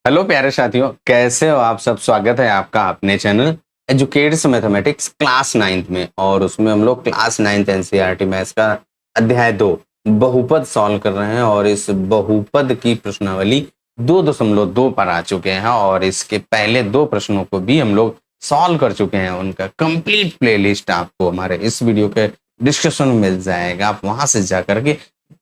Hello प्यारे साथियों, कैसे हो आप सब। स्वागत है आपका अपने channel educates mathematics class 9th में। और उसमें हम लोग क्लास 9th एनसीईआरटी मैथ्स का अध्याय 2 बहुपद सॉल्व कर रहे हैं। और इस बहुपद की प्रश्नावली 2.2 पर आ चुके हैं और इसके पहले 2 प्रश्नों को भी हम लोग सॉल्व कर चुके हैं। उनका कंप्लीट प्लेलिस्ट आपको हमारे इस वीडियो के डिस्क्रिप्शन में मिल जाएगा, आप वहां से जाकर के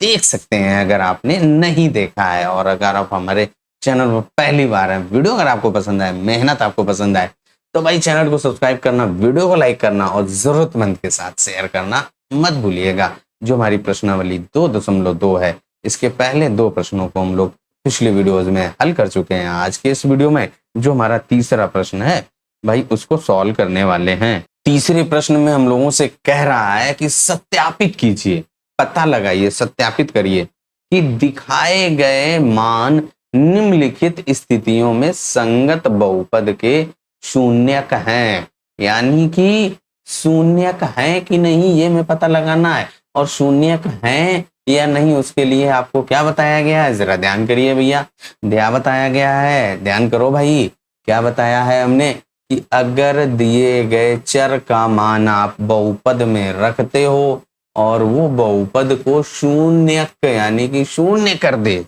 देख सकते हैं अगर आपने नहीं देखा है। और अगर आप हमारे चैनल पर पहली बार है, वीडियो अगर आपको पसंद आए, मेहनत आपको पसंद आए, तो भाई चैनल को सब्सक्राइब करना, वीडियो को लाइक करना और जरूरतमंद के साथ शेयर करना मत भूलिएगा। जो हमारी प्रश्नावली 2.2 है, इसके पहले 2 प्रश्नों को हम लोग पिछले वीडियोज में हल कर चुके हैं। आज के इस वीडियो में जो हमारा तीसरा प्रश्न है भाई, उसको सॉल्व करने वाले हैं। तीसरे प्रश्न में हम लोगों से कह रहा है कि सत्यापित कीजिए, पता लगाइए, सत्यापित करिए कि दिखाए गए मान निम्नलिखित स्थितियों में संगत बहुपद के शून्यक हैं। यानी कि शून्यक है कि नहीं ये हमें पता लगाना है। और शून्यक हैं या नहीं उसके लिए आपको क्या बताया गया है, जरा ध्यान करिए भैया। क्या बताया गया है, ध्यान करो भाई। क्या बताया है हमने कि अगर दिए गए चर का मान आप बहुपद में रखते हो और वो बहुपद को शून्यक यानी कि शून्य कर दे,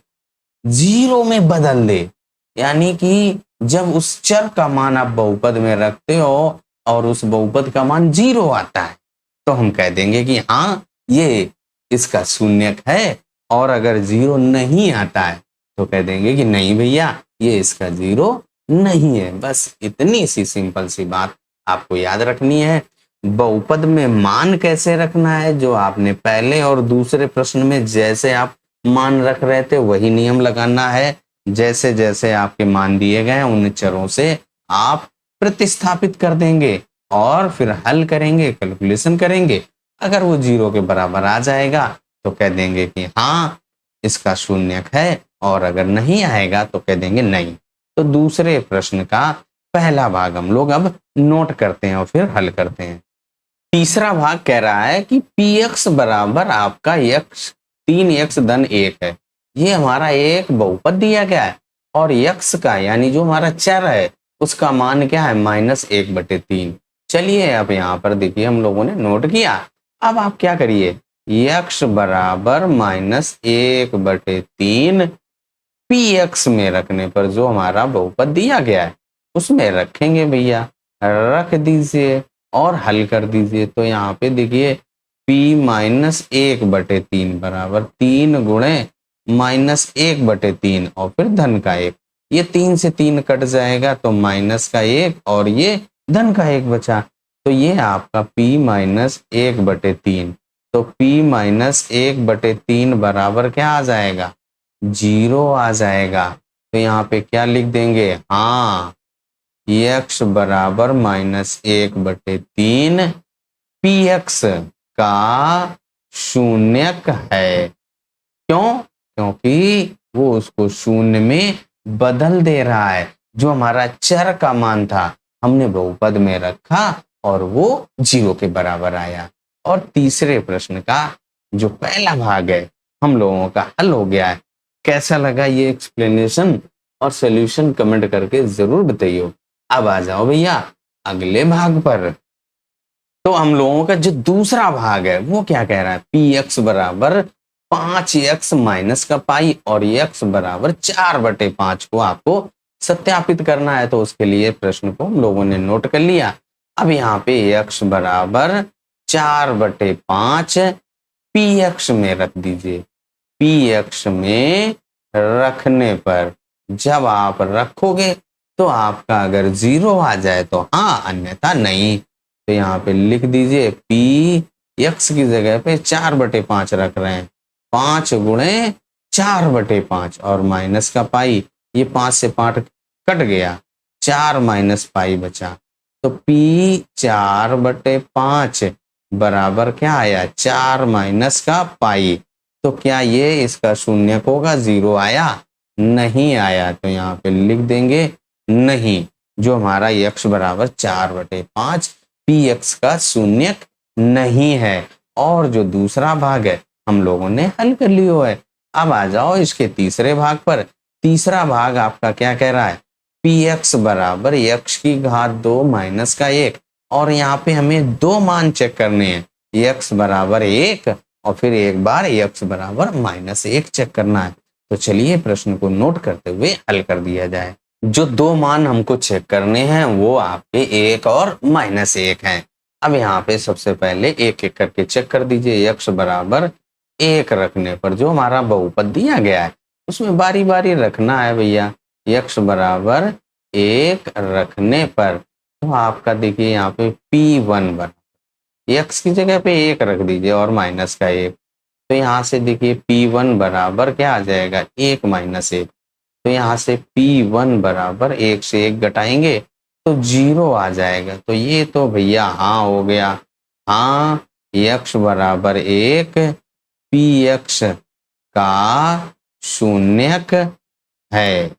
0 में बदल दे, यानी कि जब उस चर का मान आप बहुपद में रखते हो और उस बहुपद का मान 0 आता है, तो हम कह देंगे कि हाँ ये इसका शून्यक है। और अगर 0 नहीं आता है तो कह देंगे कि नहीं भैया ये इसका 0 नहीं है। बस इतनी सी सिंपल सी बात आपको याद रखनी है। बहुपद में मान कैसे रखना है, जो आपने पहले और दूसरे प्रश्न में जैसे आप मान रख रहे थे वही नियम लगाना है। जैसे जैसे आपके मान दिए गए उन चरों से आप प्रतिस्थापित कर देंगे और फिर हल करेंगे, कैलकुलेशन करेंगे। अगर वो 0 के बराबर आ जाएगा तो कह देंगे कि हाँ इसका शून्यक है, और अगर नहीं आएगा तो कह देंगे नहीं। तो दूसरे प्रश्न का पहला भाग हम लोग अब नोट करते हैं और फिर हल करते हैं। तीसरा भाग कह रहा है कि px बराबर आपका x 3x धन 1 है। ये हमारा एक बहुपद दिया गया है और x का यानी जो हमारा चर है उसका मान क्या है, -1/3। चलिए अब यहाँ पर देखिए हम लोगों ने नोट किया। अब आप क्या करिए, x बराबर -1/3 px में रखने पर जो हमारा बहुपद दिया गया है उसमें रखेंगे भैया। रख दीजिए और हल कर दीजिए। तो यहाँ पे देखिए p -1/3 बराबर 3 गुणे -1/3 और फिर धन का 1। ये 3 से 3 कट जाएगा तो माइनस का 1 और ये धन का 1 बचा। तो ये आपका p -1/3। तो p -1/3 बराबर क्या आ जाएगा, 0 आ जाएगा। तो यहाँ पे क्या लिख देंगे, हाँ x बराबर -1/3 px का शून्यक है। क्यों? क्योंकि वो उसको शून्य में बदल दे रहा है। जो हमारा चर का मान था हमने बहुपद में रखा और वो 0 के बराबर आया। और तीसरे प्रश्न का जो पहला भाग है हम लोगों का हल हो गया है। कैसा लगा ये एक्सप्लेनेशन और सॉल्यूशन कमेंट करके जरूर बताइए। अब आ जाओ भैया अगले भाग पर। तो हम लोगों का जो दूसरा भाग है वो क्या कह रहा है, px बराबर 5x माइनस का पाई और x बराबर 4/5 को आपको सत्यापित करना है। तो उसके लिए प्रश्न को हम लोगों ने नोट कर लिया। अब यहाँ पे x बराबर 4/5 px में रख दीजिए। px में रखने पर जब आप रखोगे तो आपका अगर 0 आ जाए तो हाँ, अन्यथा नहीं। तो यहाँ पे लिख दीजिए px की जगह पे 4/5 रख रहे हैं। 5 गुणे 4/5 और माइनस का पाई, ये 5 से 5 कट गया, 4 माइनस पाई बचा। तो p 4/5 बराबर क्या आया, 4 माइनस का पाई। तो क्या ये इसका शून्यक होगा, 0 आया, नहीं आया। तो यहाँ पे लिख देंगे नहीं। जो हमारा x बराबर 4/5 px का शून्यक नहीं है। और जो दूसरा भाग है हम लोगों ने हल कर लिया है। अब आ जाओ इसके तीसरे भाग पर। तीसरा भाग आपका क्या कह रहा है, पी एक्स बराबर x की घात 2 माइनस का 1, और यहाँ पे हमें दो मान चेक करने हैं, x बराबर 1 और फिर एक बार x बराबर -1 चेक करना है। तो चलिए प्रश्न को नोट करते हुए हल कर दिया जाए। जो दो मान हमको चेक करने हैं वो आपके 1 और -1 हैं। अब यहाँ पे सबसे पहले एक एक करके चेक कर दीजिए। x बराबर 1 रखने पर जो हमारा बहुपद दिया गया है उसमें बारी बारी रखना है भैया। x बराबर 1 रखने पर तो आपका देखिए यहाँ पे P1 बराबर x की जगह पे 1 रख दीजिए और माइनस का 1, तो यहाँ से देखिए P1 बराबर क्या आ जाएगा, 1 माइनस 1। तो यहाँ से P1 बराबर 1 से 1 घटाएंगे तो 0 आ जाएगा। तो ये तो भैया हाँ हो गया। हाँ, x बराबर 1 px का शून्यक है,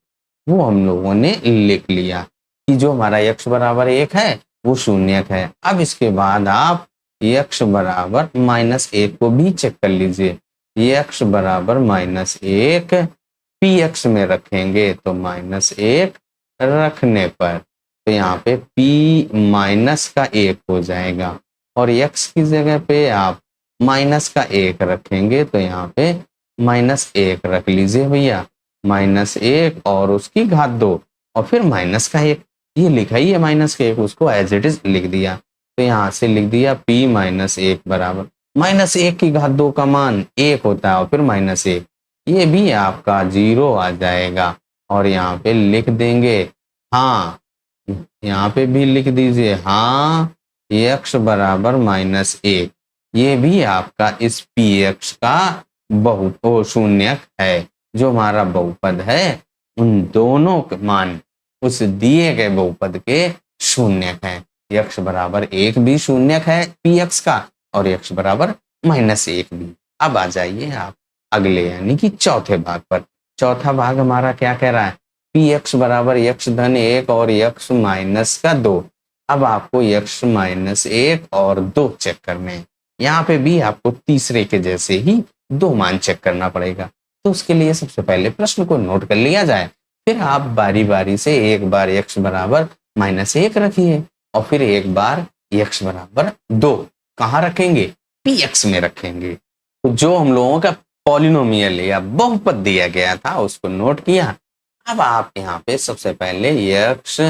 वो हम लोगों ने लिख लिया कि जो हमारा x बराबर 1 है वो शून्यक है। अब इसके बाद आप x बराबर -1 को भी चेक कर लीजिए। x बराबर -1 px में रखेंगे तो -1 रखने पर तो यहाँ पे p माइनस का 1 हो जाएगा, और x की जगह पे आप माइनस का 1 रखेंगे तो यहाँ पे -1 रख लीजिए भैया। -1 और उसकी घात 2 और फिर माइनस का 1, ये लिखा ही है माइनस का 1, उसको एज इट इज लिख दिया। तो यहाँ से लिख दिया p -1 बराबर -1 की घात 2 का मान 1 होता है और फिर -1, ये भी आपका 0 आ जाएगा। और यहाँ पे लिख देंगे हाँ, यहाँ पे भी लिख दीजिए हाँ x बराबर -1, ये भी आपका इस px का शून्यक है। जो हमारा बहुपद है उन दोनों के मान उस दिए गए बहुपद के शून्यक हैं। x बराबर 1 भी शून्यक है px का और x बराबर -1 भी। अब आ जाइए आप अगले यानी कि चौथे भाग पर। चौथा भाग हमारा क्या कह रहा है, px बराबर x धन 1 और x माइनस का 2। अब आपको x -1 और 2 चेक करने हैं। यहाँ पे भी आपको तीसरे के जैसे ही दो मान चेक करना पड़ेगा। तो उसके लिए सबसे पहले प्रश्न को नोट कर लिया जाए, फिर आप बारी बारी से एक बार x बराबर -1 रखिए और फिर एक बार x बराबर 2 कहाँ रखेंगे, px में रखेंगे। तो जो हम लोगों का पॉलिनोमियल या बहुपद दिया गया था उसको नोट किया। अब आप यहाँ पे सबसे पहले x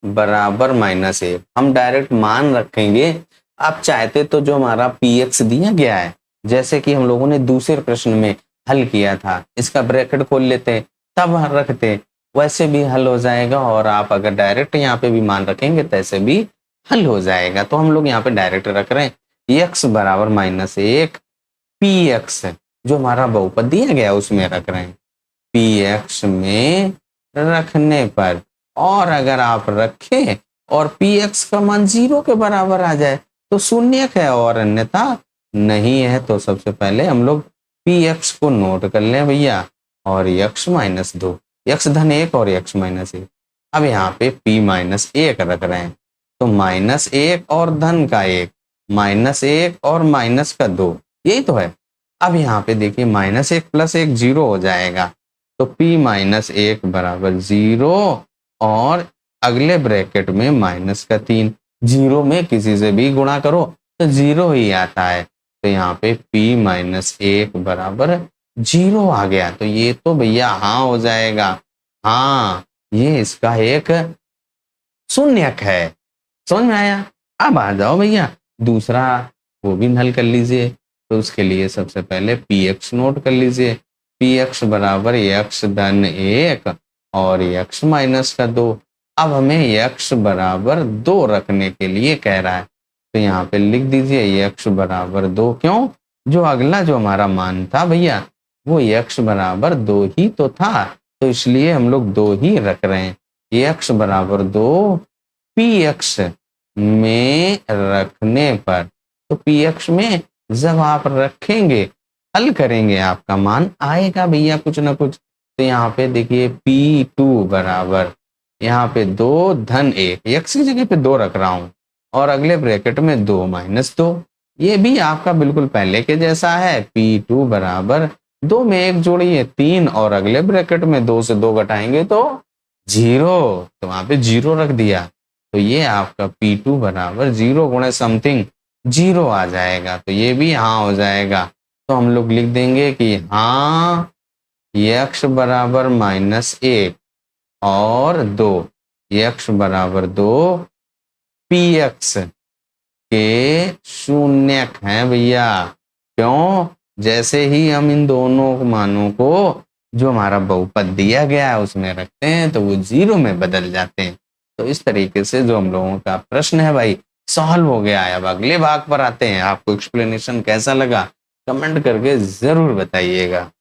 बराबर -1 हम डायरेक्ट मान रखेंगे। आप चाहते तो जो हमारा px दिया गया है, जैसे कि हम लोगों ने दूसरे प्रश्न में हल किया था, इसका ब्रैकेट खोल लेते तब रखते, वैसे भी हल हो जाएगा। और आप अगर डायरेक्ट यहाँ पे भी मान रखेंगे तो ऐसे भी हल हो जाएगा। तो हम लोग यहाँ पे डायरेक्ट रख रहे हैं x बराबर -1 px, जो हमारा बहुपद दिया गया उसमें रख रहे हैं। px में रखने पर और अगर आप रखें और px का मान 0 के बराबर आ जाए तो शून्यक है और अन्यथा नहीं है। तो सबसे पहले हम लोग px को नोट कर लें भैया, और x -2, x धन 1 और x -1। अब यहाँ पे p -1 रख रहे हैं तो -1 और धन का 1, -1 और माइनस का 2, यही तो है। अब यहाँ पे देखिए -1 + 1 0 हो जाएगा, तो p -1 बराबर 0 और अगले ब्रैकेट में -3। 0 में किसी से भी गुणा करो तो 0 ही आता है। तो यहाँ पे p -1 बराबर 0 आ गया। तो ये तो भैया हाँ हो जाएगा। हाँ, ये इसका एक शून्यक है। समझ में आया? अब आ जाओ भैया दूसरा, वो भी हल कर लीजिए। तो उसके लिए सबसे पहले px नोट कर लीजिए। px बराबर x धन 1 और x माइनस का 2। अब हमें x बराबर 2 रखने के लिए कह रहा है, तो यहाँ पे लिख दीजिए x बराबर 2। क्यों? जो अगला जो हमारा मान था भैया वो x बराबर 2 ही तो था, तो इसलिए हम लोग 2 ही रख रहे हैं। x बराबर 2 px में रखने पर, तो px में जब आप रखेंगे हल करेंगे आपका मान आएगा भैया कुछ ना कुछ। तो यहाँ पे देखिए p2 बराबर यहाँ पे 2 धन 1, x की जगह पे 2 रख रहा हूं और अगले ब्रैकेट में 2 - 2, ये भी आपका बिल्कुल पहले के जैसा है। p2 बराबर दो में एक जोड़िए 3 और अगले ब्रैकेट में 2 से 2 घटाएंगे तो 0, तो वहां पे 0 रख दिया। तो ये आपका P2 बराबर 0 गुणे समथिंग 0 आ जाएगा। तो ये भी हाँ हो जाएगा। तो हम लोग लिख देंगे कि हाँ x बराबर -1 और 2, x बराबर 2 px के शून्यक हैं भैया। क्यों? जैसे ही हम इन दोनों मानों को जो हमारा बहुपद दिया गया है उसमें रखते हैं तो वो 0 में बदल जाते हैं। तो इस तरीके से जो हम लोगों का प्रश्न है भाई सॉल्व हो गया है। अब अगले भाग पर आते हैं। आपको एक्सप्लेनेशन कैसा लगा कमेंट करके जरूर बताइएगा।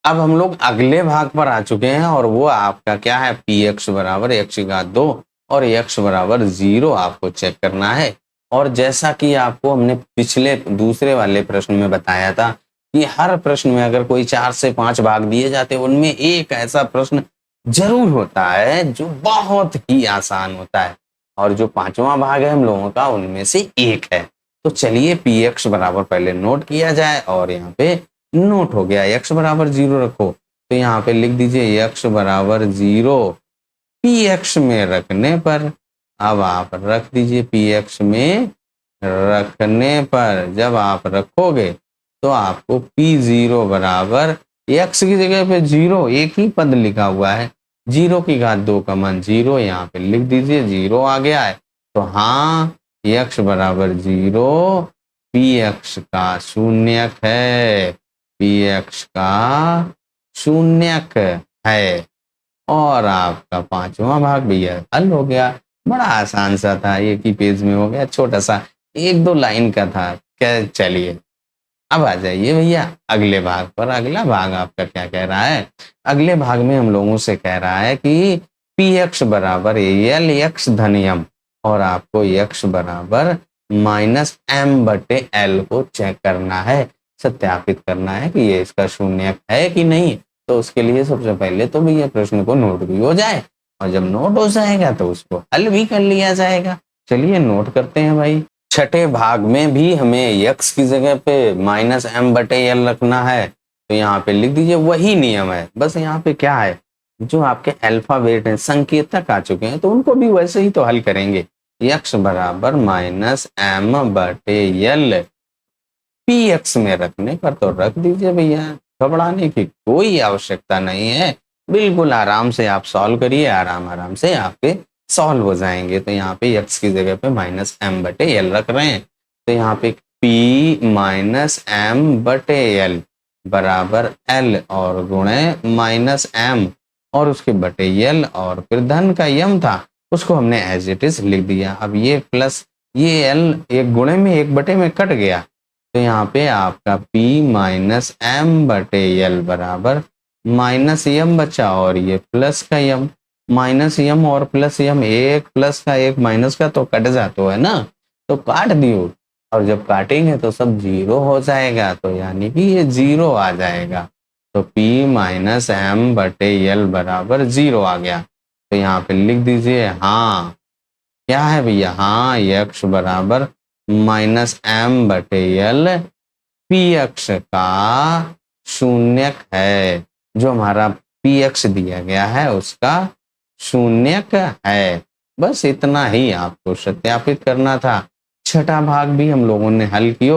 अब हम लोग अगले भाग पर आ चुके हैं और वो आपका क्या है, px बराबर x�2 और x बराबर 0 आपको चेक करना है। और जैसा कि आपको हमने पिछले दूसरे वाले प्रश्न में बताया था कि हर प्रश्न में अगर कोई 4 से 5 भाग दिए जाते हैं उनमें एक ऐसा प्रश्न जरूर होता है जो बहुत ही आसान होता है और जो 5वां भाग है हम लोगों का उनमें से एक है। तो चलिए px बराबर पहले नोट किया जाए और यहाँ पे नोट हो गया। x बराबर 0 रखो तो यहाँ पे लिख दीजिए x बराबर 0 px में रखने पर। अब आप रख दीजिए px में रखने पर जब आप रखोगे तो आपको p0 बराबर x की जगह पे 0 एक ही पद लिखा हुआ है, 0 की घात 2 का मान 0 यहाँ पे लिख दीजिए 0 आ गया है। तो हाँ x बराबर 0 px का शून्यक है, px का शून्यक है। और आपका 5वां भाग भैया हल हो गया। बड़ा आसान सा था, एक ही पेज में हो गया, छोटा सा 1-2 लाइन का था। क्या चलिए अब आ जाइए भैया अगले भाग पर। अगला भाग आपका क्या कह रहा है? अगले भाग में हम लोगों से कह रहा है कि px बराबर एल एक्स धन m और आपको x बराबर -m/l को चेक करना है, सत्यापित करना है कि ये इसका शून्यक है कि नहीं। तो उसके लिए सबसे पहले तो भैया प्रश्न को नोट भी हो जाए और जब नोट हो जाएगा तो उसको हल भी कर लिया जाएगा। चलिए नोट करते हैं भाई। छठे भाग में भी हमें x की जगह पे -m/l रखना है। तो यहाँ पे लिख दीजिए वही नियम है, बस यहाँ पे क्या है जो आपके अल्फाबेट हैं संकेतक आ चुके हैं तो उनको भी वैसे ही तो हल करेंगे। x बराबर -m/l px में रखने पर तो रख दीजिए भैया, घबराने की कोई आवश्यकता नहीं है। बिल्कुल आराम से आप सॉल्व करिए, आराम से आपके सॉल्व हो जाएंगे। तो यहाँ पे x की जगह पे -m/l रख रहे हैं तो यहाँ पे p -m/l बराबर l और गुणे -m और उसके बटे l और फिर धन का m था उसको हमने एज इट इज लिख दिया। अब ये प्लस ये l एक गुणे में एक बटे में कट गया तो यहाँ पे आपका p -m/l बराबर -m बचा और ये प्लस का m, -m और प्लस m, एक प्लस का एक माइनस का तो कट जाता है ना, तो काट दियो और जब काटेंगे तो सब 0 हो जाएगा तो यानी कि ये 0 आ जाएगा। तो p -m/l बराबर 0 आ गया। तो यहाँ पे लिख दीजिए हाँ क्या है भैया, हाँ x बराबर -m/l px का शून्यक है। जो हमारा px दिया गया है उसका शून्यक है। बस इतना ही आपको सत्यापित करना था। छठा भाग भी हम लोगों ने हल किया।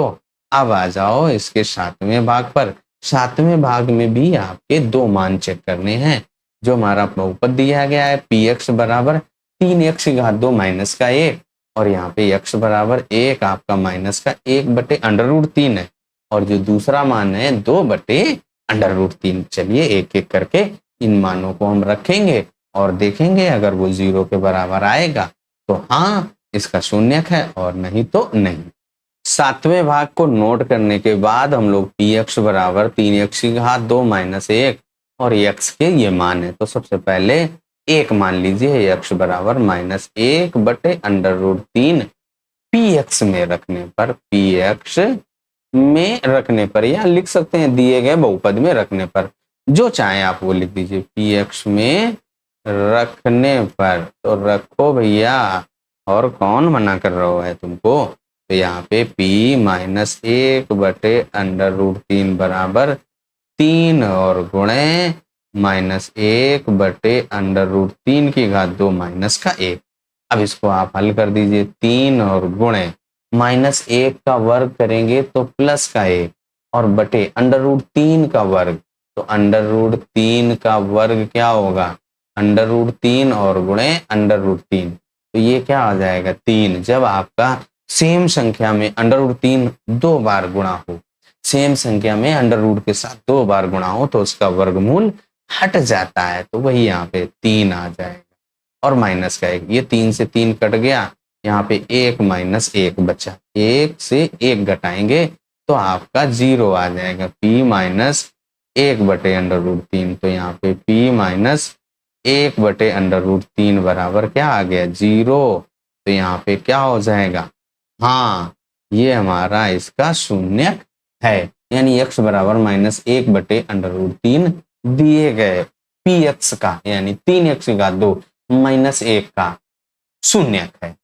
अब आ जाओ इसके 7वें भाग पर। 7वें भाग में भी आपके 2 मान चेक करने हैं। जो हमारा बहुपद दिया गया है px बराबर 3x⁻² माइनस का 1 और यहाँ पे x बराबर 1 आपका माइनस का 1/√3 है और जो दूसरा मान है 2/√3। चलिए एक एक करके इन मानों को हम रखेंगे और देखेंगे अगर वो 0 के बराबर आएगा तो हाँ इसका शून्यक है और नहीं तो नहीं। 7वें भाग को नोट करने के बाद हम लोग px बराबर 3x⁻² माइनस 1 और x के ये मान है तो सबसे पहले एक मान लीजिए x बराबर -1/√3 px में रखने पर, px में रखने पर या लिख सकते हैं दिए गए बहुपद में रखने पर, जो चाहे आप वो लिख दीजिए। px में रखने पर तो रखो भैया, और कौन मना कर रहा है तुमको। तो यहाँ पे p -1/√3 बराबर 3 और गुणे -1/√3 की घात 2 माइनस का 1। अब इसको आप हल कर दीजिए। 3 और गुणे -1 का वर्ग करेंगे तो प्लस का 1 और बटे √3 का वर्ग, तो √3 का वर्ग क्या होगा? √3 और गुणे √3, तो ये क्या आ जाएगा? 3। जब आपका सेम संख्या में √3 2 बार गुणा हो, सेम संख्या में √ के साथ 2 बार गुणा हो, तो उसका वर्गमूल हट जाता है, तो वही यहाँ पे 3 आ जाएगा और माइनस का 1। ये 3 से 3 कट गया, यहाँ पे 1 - 1 बचा। 1 से 1 घटाएंगे तो आपका 0 आ जाएगा। p - 1/√3, तो यहाँ पे p - 1/√3 बराबर क्या आ गया? 0। तो यहाँ पे क्या हो जाएगा? हाँ, ये हमारा इसका शून्य है, यानी x बराबर -1/√3 दिए गए px का, यानी 3x/2 -1 का शून्य है।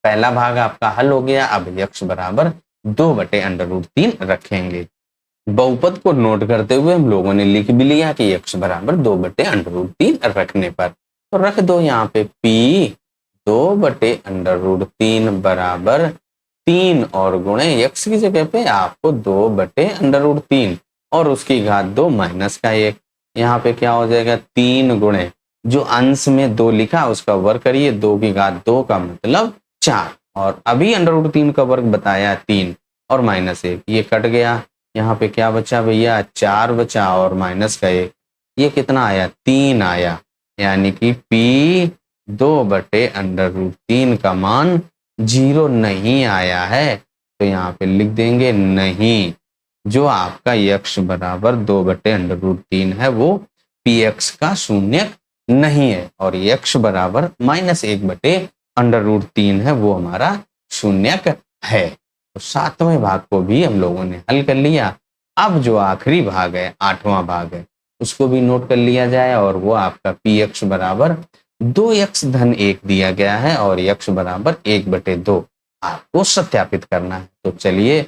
पहला भाग आपका हल हो गया। अब x बराबर 2/√3 रखेंगे। बहुपद को नोट करते हुए हम लोगों ने लिख भी लिया कि x बराबर 2/√3 रखने पर, तो रख दो यहाँ पे p 2/√3 बराबर 3 और गुणे x की जगह पे आपको 2/√3 और उसकी घात 2 माइनस का 1। यहाँ पे क्या हो जाएगा? 3 गुणे जो अंश में 2 लिखा उसका वर्ग करिए, 2 की घात 2 का मतलब 4, और अभी √3 का वर्ग बताया 3 और -1, ये कट गया। यहाँ पे क्या बचा भैया? 4 बचा और माइनस का 1, ये कितना आया? 3 आया, यानी कि p 2/√3 का मान 0 नहीं आया है, तो यहाँ पे लिख देंगे नहीं। जो आपका x बराबर 2/√3 है वो px का शून्य नहीं है, और x बराबर -1/√3 है वो हमारा शून्यक है। तो 7वें भाग को भी हम लोगों ने हल कर लिया। अब जो आखिरी भाग है, 8वां भाग है, उसको भी नोट कर लिया जाए, और वो आपका px बराबर 2x - 1 दिया गया है और x बराबर 1/2 आपको सत्यापित करना है। तो चलिए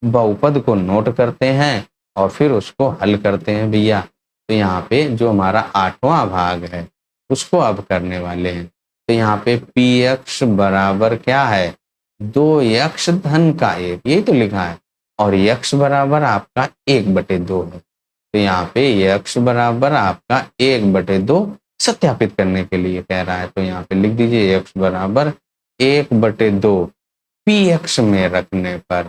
बहुपद को नोट करते हैं और फिर उसको हल करते हैं भैया। तो यहाँ पे जो हमारा 8वां भाग है उसको अब करने वाले हैं। तो यहाँ पे px बराबर क्या है? 2x - 1, यही तो लिखा है, और x बराबर आपका 1/2 है। तो यहाँ पे x बराबर आपका 1/2 सत्यापित करने के लिए कह रहा है, तो यहाँ पे लिख दीजिए x बराबर 1/2 px में रखने पर।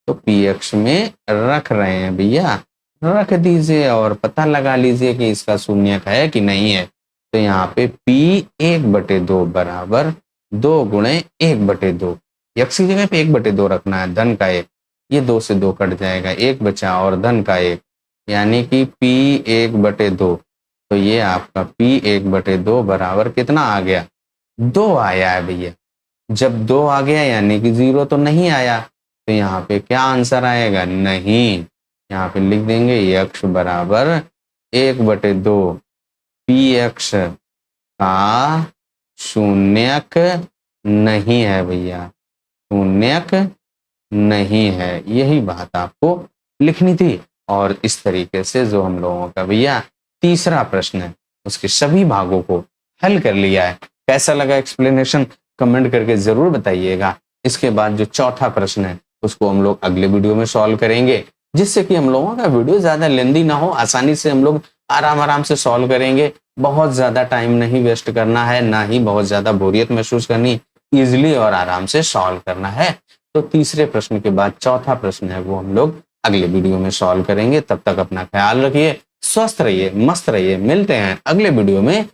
तो px में रख रहे हैं भैया, रख दीजिए और पता लगा लीजिए कि इसका शून्यक है कि नहीं है। तो यहाँ पे p 1/2 बराबर 2 गुणे 1/2, x की जगह पे 1/2 रखना है, धन का 1, ये 2 से 2 कट जाएगा, 1 बचा और धन का 1, यानी कि p 1/2। तो ये आपका p 1/2 बराबर कितना आ गया? 2 आया है भैया। जब 2 आ गया यानी कि 0 तो नहीं आया, तो यहाँ पे क्या आंसर आएगा? नहीं। यहाँ पे लिख देंगे x बराबर 1/2 px का शून्यक नहीं है भैया, शून्यक नहीं है। यही बात आपको लिखनी थी। और इस तरीके से जो हम लोगों का भैया तीसरा प्रश्न है उसके सभी भागों को हल कर लिया है। कैसा लगा एक्सप्लेनेशन? कमेंट करके जरूर बताइएगा। इसके बाद जो चौथा प्रश्न है उसको हम लोग अगले वीडियो में सॉल्व करेंगे, जिससे कि हम लोगों का वीडियो ज्यादा लेंदी ना हो, आसानी से हम लोग आराम से सॉल्व करेंगे। बहुत ज्यादा टाइम नहीं वेस्ट करना है, ना ही बहुत ज्यादा बोरियत महसूस करनी, इजिली और आराम से सॉल्व करना है। तो तीसरे प्रश्न के बाद चौथा प्रश्न है वो हम लोग अगले वीडियो में सॉल्व करेंगे। तब तक अपना ख्याल रखिए, स्वस्थ रहिए, मस्त रहिए। मिलते हैं अगले वीडियो में